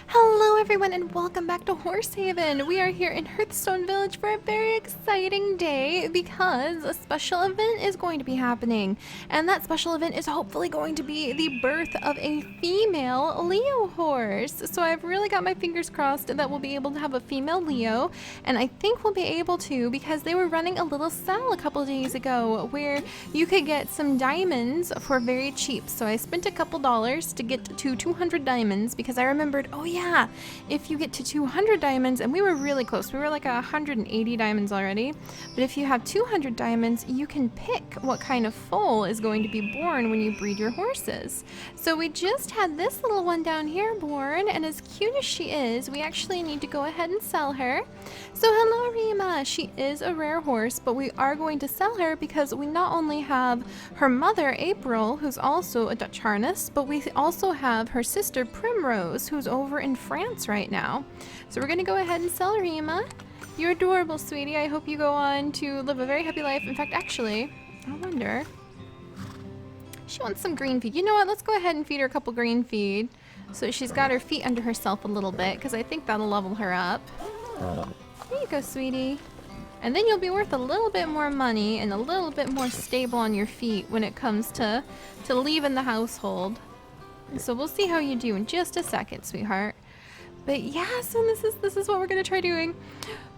Hello everyone and welcome back to Horsehaven. We are here in Hearthstone Village for a very exciting day because a special event is going to be happening. And that special event is hopefully going to be the birth of a female Leo horse. So I've really got my fingers crossed that we'll be able to have a female Leo. And I think we'll be able to because they were running a little sale a couple days ago where you could get some diamonds for very cheap. So I spent a couple dollars to get to 200 diamonds because I remembered, oh yeah, if you get to 200 diamonds, and we were really close, we were like 180 diamonds already, but if you have 200 diamonds, you can pick what kind of foal is going to be born when you breed your horses. So we just had this little one down here born, and as cute as she is, we actually need to go ahead and sell her. So hello Rima, she is a rare horse, but we are going to sell her because we not only have her mother April, who's also a Dutch harness, but we also have her sister Primrose, who's over in France right now. So we're gonna go ahead and sell Rima. You're adorable, sweetie. I hope you go on to live a very happy life. In fact, actually, I wonder, she wants some green feed. You know what? Let's go ahead and feed her a couple green feed so she's got her feet under herself a little bit, because I think that'll level her up. There you go, sweetie. And then you'll be worth a little bit more money and a little bit more stable on your feet when it comes to leaving the household. So we'll see how you do in just a second, sweetheart. But yeah, so this is what we're gonna try doing.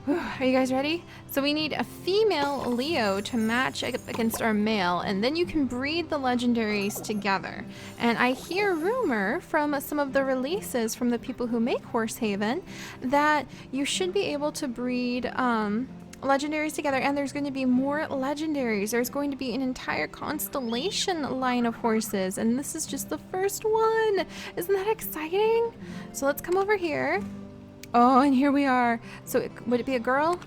Are you guys ready? So we need a female Leo to match against our male, and then you can breed the legendaries together. And I hear rumor from some of the releases from the people who make Horsehaven that you should be able to breed legendaries together, and there's going to be more legendaries. There's going to be an entire constellation line of horses, and this is just the first one. Isn't that exciting? So let's come over here. Oh, and here we are. So would it be a girl?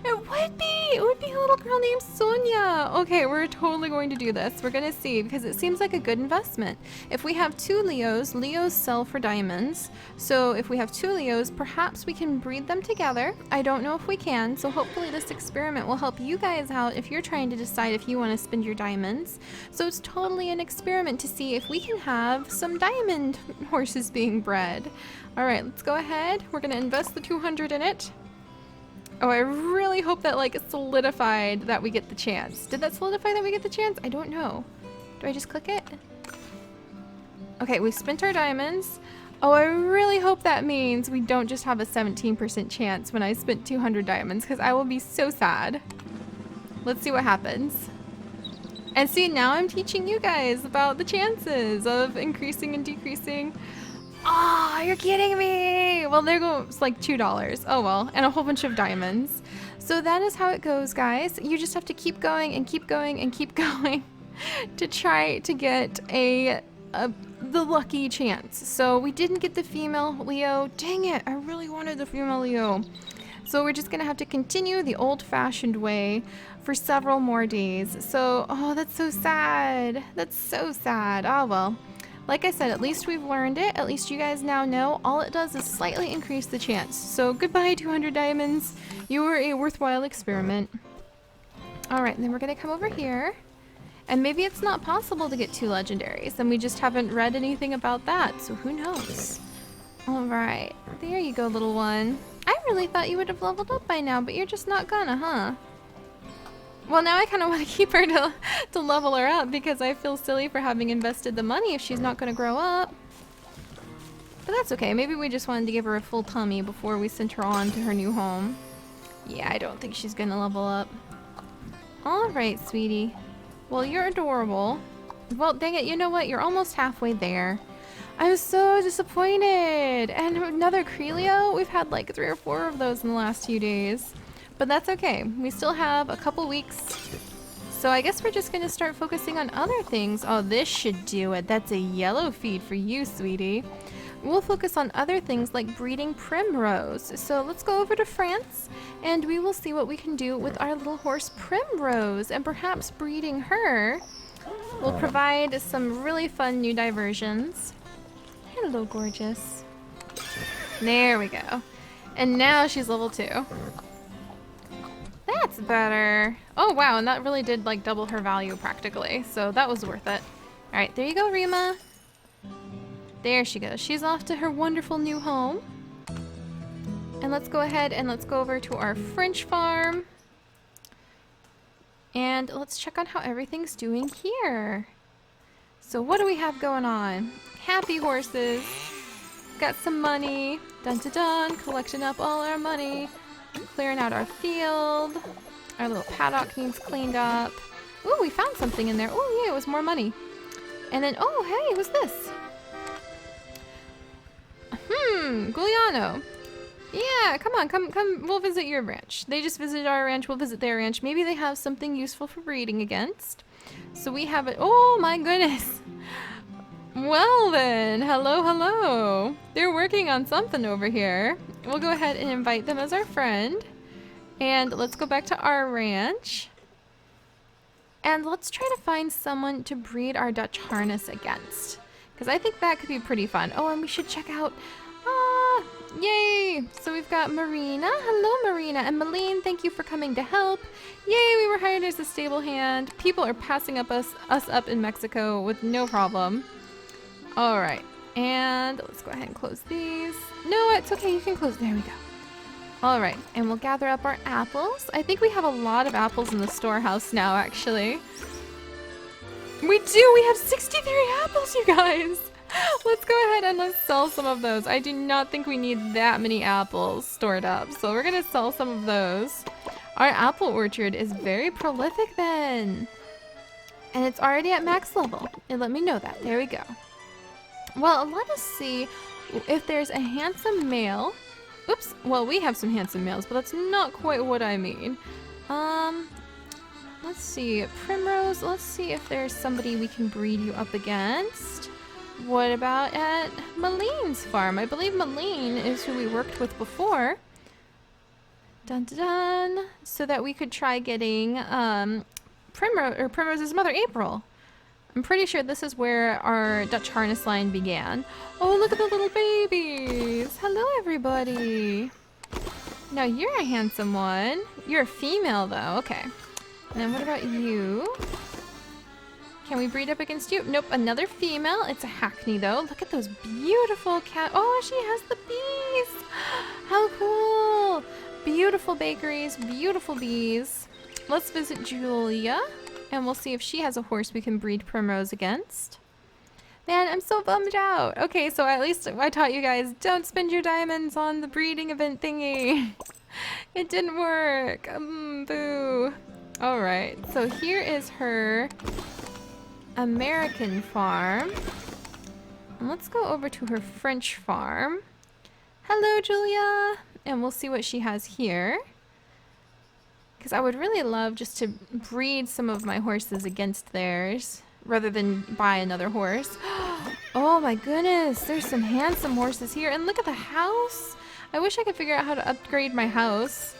It would be! It would be a little girl named Sonia! Okay, we're totally going to do this. We're gonna see, because it seems like a good investment. If we have two Leos, Leos sell for diamonds. So if we have two Leos, perhaps we can breed them together. I don't know if we can, so hopefully this experiment will help you guys out if you're trying to decide if you want to spend your diamonds. So it's totally an experiment to see if we can have some diamond horses being bred. Alright, let's go ahead. We're gonna invest the 200 in it. Oh, I really hope that like solidified that we get the chance. Did that solidify that we get the chance? I don't know. Do I just click it? Okay, we spent our diamonds. Oh, I really hope that means we don't just have a 17% chance when I spent 200 diamonds, because I will be so sad. Let's see what happens. And see, now I'm teaching you guys about the chances of increasing and decreasing. Oh, you're kidding me! Well, there goes like $2. Oh well, and a whole bunch of diamonds. So that is how it goes, guys. You just have to keep going and keep going and keep going to try to get the lucky chance. So we didn't get the female Leo. Dang it, I really wanted the female Leo. So we're just gonna have to continue the old-fashioned way for several more days. So, oh, that's so sad. That's so sad. Oh well. Like I said, at least we've learned it. At least you guys now know all it does is slightly increase the chance. So goodbye, 200 diamonds. You were a worthwhile experiment. All right, then we're gonna come over here. And maybe it's not possible to get two legendaries, and we just haven't read anything about that, so who knows? All right, there you go, little one. I really thought you would have leveled up by now, but you're just not gonna, huh? Well, now I kind of want to keep her to level her up because I feel silly for having invested the money if she's not going to grow up. But that's okay. Maybe we just wanted to give her a full tummy before we sent her on to her new home. Yeah, I don't think she's going to level up. Alright, sweetie. Well, you're adorable. Well, dang it. You know what? You're almost halfway there. I'm so disappointed. And another Crelio? We've had like 3 or 4 of those in the last few days. But that's okay. We still have a couple weeks. So I guess we're just going to start focusing on other things. Oh, this should do it. That's a yellow feed for you, sweetie. We'll focus on other things like breeding Primrose. So let's go over to France and we will see what we can do with our little horse Primrose. And perhaps breeding her will provide some really fun new diversions. Hello, gorgeous. There we go. And now she's level 2. That's better. Oh wow, and that really did like double her value practically, so that was worth it. Alright, there you go, Rima. There she goes. She's off to her wonderful new home. And let's go ahead and let's go over to our French farm. And let's check on how everything's doing here. So what do we have going on? Happy horses. Got some money. Dun dun dun. Collecting up all our money. Clearing out our field. Our little paddock needs cleaned up. Ooh, we found something in there. Oh yeah, it was more money. And then, oh hey, who's this? Giuliano. Yeah, come on, come, we'll visit your ranch. They just visited our ranch, we'll visit their ranch. Maybe they have something useful for breeding against. So we have it, oh my goodness. Well then, hello, hello. They're working on something over here. We'll go ahead and invite them as our friend. And let's go back to our ranch. And let's try to find someone to breed our Dutch harness against. Because I think that could be pretty fun. Oh, and we should check out, yay! So we've got Marina. Hello, Marina. And Malene, thank you for coming to help. Yay, we were hired as a stable hand. People are passing up us up in Mexico with no problem. All right, and let's go ahead and close these. No, it's okay, you can close, there we go. All right, and we'll gather up our apples. I think we have a lot of apples in the storehouse now, actually. We do, we have 63 apples, you guys. Let's go ahead and let's sell some of those. I do not think we need that many apples stored up, so we're gonna sell some of those. Our apple orchard is very prolific then. And it's already at max level. It let me know that, there we go. Well, let us see if there's a handsome male. Oops, well, we have some handsome males, but that's not quite what I mean. Let's see, Primrose, let's see if there's somebody we can breed you up against. What about at Malene's farm? I believe Malene is who we worked with before. Dun dun dun. So that we could try getting Primrose's mother, April. I'm pretty sure this is where our Dutch harness line began. Oh, look at the little babies. Hello, everybody. Now, you're a handsome one. You're a female, though. Okay. And then what about you? Can we breed up against you? Nope, another female. It's a hackney, though. Look at those beautiful cat. Oh, she has the bees. How cool. Beautiful bakeries, beautiful bees. Let's visit Julia. And we'll see if she has a horse we can breed Primrose against. Man, I'm so bummed out. Okay, so at least I taught you guys, don't spend your diamonds on the breeding event thingy. It didn't work. Boo. All right, so here is her American farm. And let's go over to her French farm. Hello, Julia. And we'll see what she has here. Because I would really love just to breed some of my horses against theirs rather than buy another horse. Oh my goodness, there's some handsome horses here. And look at the house. I wish I could figure out how to upgrade my house.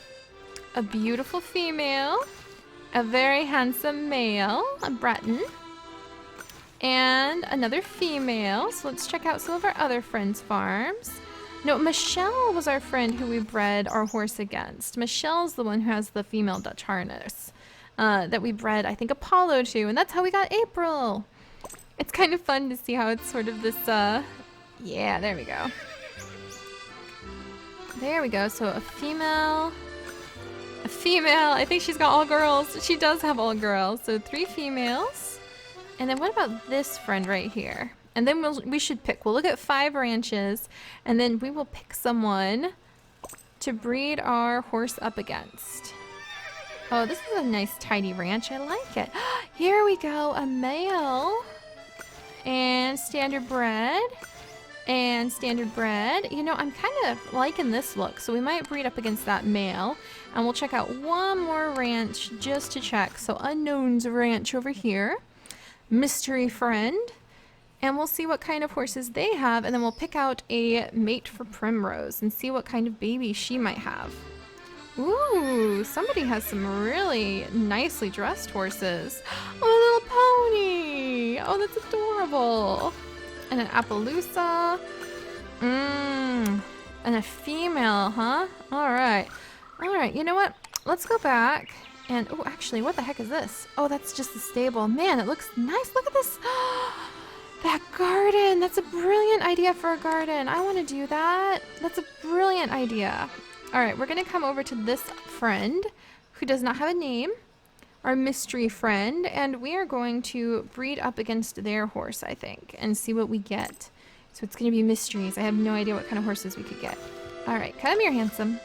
A beautiful female, a very handsome male, a Breton, and another female. So let's check out some of our other friends' farms. No, Michelle was our friend who we bred our horse against. Michelle's the one who has the female Dutch harness that we bred, I think, Apollo to, and that's how we got April. It's kind of fun to see how it's sort of this, yeah, there we go. There we go, so a female, I think she's got all girls. She does have all girls, so 3 females. And then what about this friend right here? And then we should pick. We'll look at 5 ranches, and then we will pick someone to breed our horse up against. Oh, this is a nice tidy ranch. I like it. Here we go, a male. And standard bred. And standard bred. You know, I'm kind of liking this look, so we might breed up against that male. And we'll check out one more ranch just to check. So Unknown's ranch over here. Mystery friend. And we'll see what kind of horses they have, and then we'll pick out a mate for Primrose and see what kind of baby she might have. Ooh, somebody has some really nicely dressed horses. Oh, a little pony. Oh, that's adorable. And an Appaloosa. And a female, huh? All right. All right, you know what? Let's go back. And, oh, actually, what the heck is this? Oh, that's just the stable. Man, it looks nice. Look at this. That garden! That's a brilliant idea for a garden. I want to do that. That's a brilliant idea. All right, we're going to come over to this friend who does not have a name, our mystery friend, and we are going to breed up against their horse, I think, and see what we get. So it's going to be mysteries. I have no idea what kind of horses we could get. All right, come here, handsome.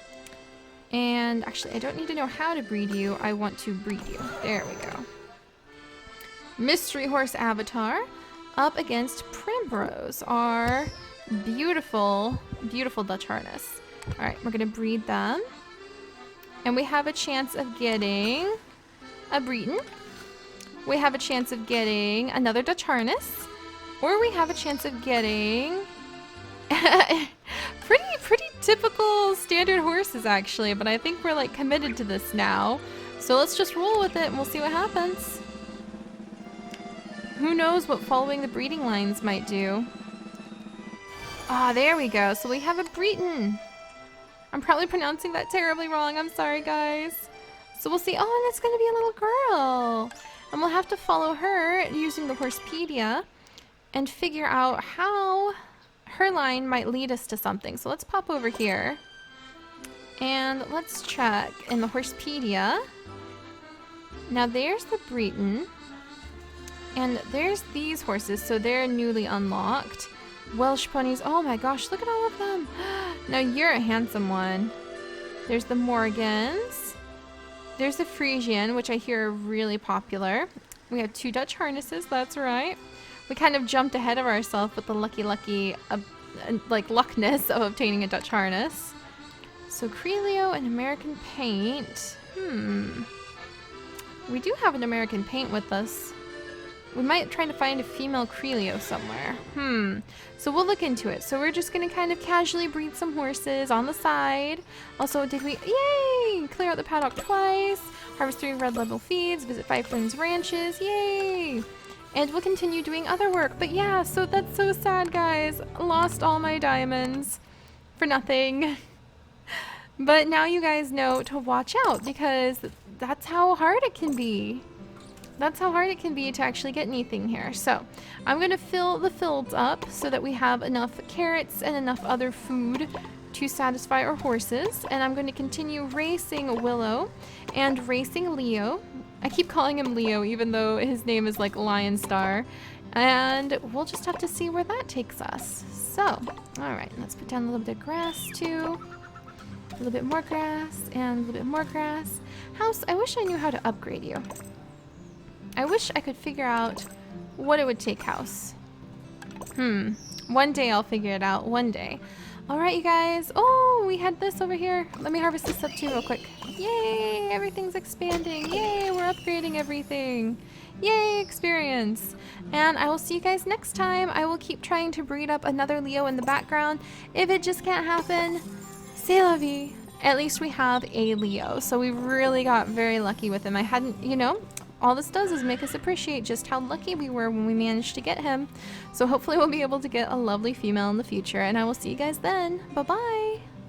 And actually, I don't need to know how to breed you. I want to breed you. There we go. Mystery horse avatar up against Primrose, our beautiful, beautiful Dutch harness. All right, we're going to breed them. And we have a chance of getting a Breton. We have a chance of getting another Dutch harness. Or we have a chance of getting pretty typical standard horses, actually. But I think we're like committed to this now. So let's just roll with it and we'll see what happens. Who knows what following the breeding lines might do. Ah, there we go. So we have a Breton. I'm probably pronouncing that terribly wrong. I'm sorry, guys. So we'll see. Oh, and it's going to be a little girl. And we'll have to follow her using the horsepedia and figure out how her line might lead us to something. So let's pop over here. And let's check in the horsepedia. Now there's the Breton. And there's these horses, so they're newly unlocked. Welsh ponies. Oh my gosh, look at all of them. Now you're a handsome one. There's the Morgans. There's the Frisian, which I hear are really popular. We have 2 Dutch harnesses, that's right. We kind of jumped ahead of ourselves with the lucky luckness of obtaining a Dutch harness. So Crelio and American Paint. We do have an American Paint with us. We might try to find a female Crelio somewhere. So we'll look into it. So we're just going to kind of casually breed some horses on the side. Also, did we... Yay! Clear out the paddock twice. Harvest 3 red level feeds. Visit 5 friends' ranches. Yay! And we'll continue doing other work. But yeah, so that's so sad, guys. Lost all my diamonds for nothing. But now you guys know to watch out because that's how hard it can be. That's how hard it can be to actually get anything here. So I'm going to fill the fields up so that we have enough carrots and enough other food to satisfy our horses. And I'm going to continue racing Willow and racing Leo. I keep calling him Leo even though his name is like Lion Star. And we'll just have to see where that takes us. So, all right, let's put down a little bit of grass too. A little bit more grass and a little bit more grass. House, I wish I knew how to upgrade you. I wish I could figure out what it would take, House. One day I'll figure it out. One day. Alright, you guys. Oh, we had this over here. Let me harvest this up too real quick. Yay! Everything's expanding. Yay! We're upgrading everything. Yay! Experience. And I will see you guys next time. I will keep trying to breed up another Leo in the background. If it just can't happen, c'est la vie. At least we have a Leo. So we really got very lucky with him. I hadn't, you know... All this does is make us appreciate just how lucky we were when we managed to get him. So hopefully we'll be able to get a lovely female in the future, and I will see you guys then. Bye-bye!